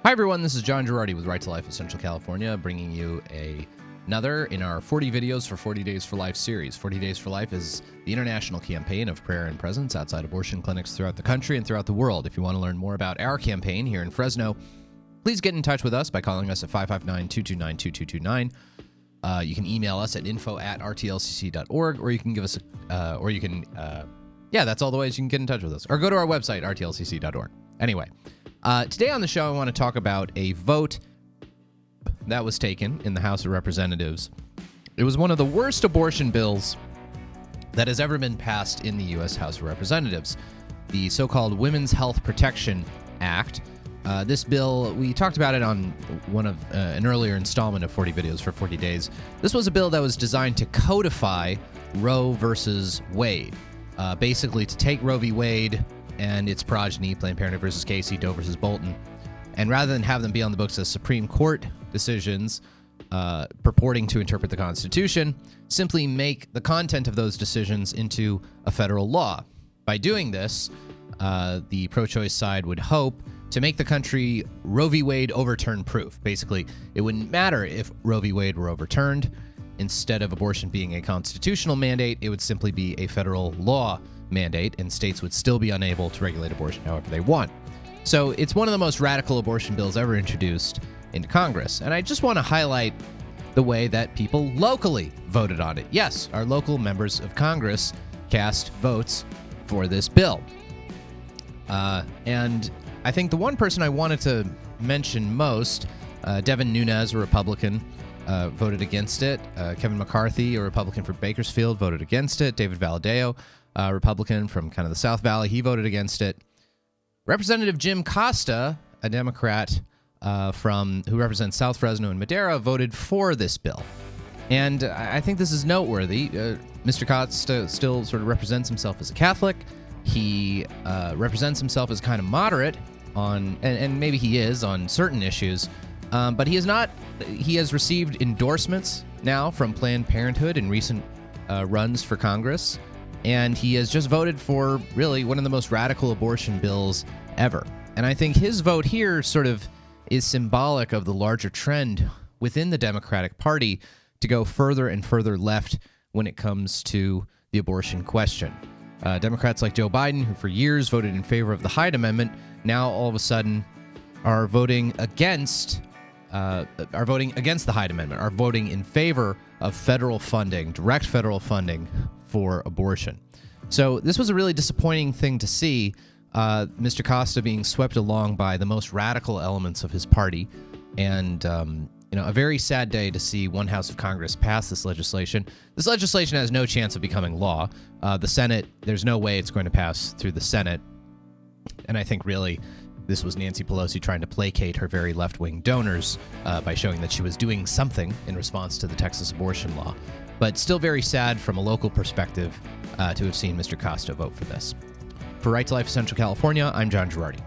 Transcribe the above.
Hi, everyone. This is John Girardi with Right to Life Essential California, bringing you another in our 40 videos for 40 Days for Life series. 40 Days for Life is the international campaign of prayer and presence outside abortion clinics throughout the country and throughout the world. If you want to learn more about our campaign here in Fresno, please get in touch with us by calling us at 559-229-2229. You can email us at info@rtlcc.org, or you can give us that's all the ways you can get in touch with us. Or go to our website, rtlcc.org. Anyway, today on the show, I want to talk about a vote that was taken in the House of Representatives. It was one of the worst abortion bills that has ever been passed in the U.S. House of Representatives, the so-called Women's Health Protection Act. This bill, we talked about it on one of an earlier installment of 40 videos for 40 days. This was a bill that was designed to codify Roe versus Wade, basically to take Roe v. Wade and its progeny, Planned Parenthood versus Casey, Doe versus Bolton, and rather than have them be on the books as Supreme Court decisions purporting to interpret the Constitution, simply make the content of those decisions into a federal law. By doing this, the pro-choice side would hope to make the country Roe v. Wade overturn proof. Basically, it wouldn't matter if Roe v. Wade were overturned. Instead of abortion being a constitutional mandate, it would simply be a federal law mandate, and states would still be unable to regulate abortion however they want. So it's one of the most radical abortion bills ever introduced into Congress. And I just want to highlight the way that people locally voted on it. Yes, our local members of Congress cast votes for this bill. And I think the one person I wanted to mention most, Devin Nunes, a Republican, voted against it. Kevin McCarthy, a Republican from Bakersfield, voted against it. David Valadao, a Republican from kind of the South Valley, he voted against it. Representative Jim Costa, a Democrat who represents South Fresno and Madera, voted for this bill. And I think this is noteworthy. Mr. Costa still sort of represents himself as a Catholic. He represents himself as kind of moderate on, and maybe he is on certain issues, but he is not. He has received endorsements now from Planned Parenthood in recent runs for Congress, and he has just voted for really one of the most radical abortion bills ever. And I think his vote here sort of is symbolic of the larger trend within the Democratic Party to go further and further left when it comes to the abortion question. Democrats like Joe Biden, who for years voted in favor of the Hyde Amendment, now all of a sudden are voting against the Hyde Amendment, are voting in favor of federal funding, direct federal funding for abortion. So this was a really disappointing thing to see, Mr. Costa being swept along by the most radical elements of his party, and a very sad day to see one house of Congress pass this legislation. This legislation has no chance of becoming law. The Senate, there's no way it's going to pass through the Senate, and I think really this was Nancy Pelosi trying to placate her very left-wing donors by showing that she was doing something in response to the Texas abortion law. But still very sad from a local perspective to have seen Mr. Costa vote for this. For Right to Life Essential California, I'm John Girardi.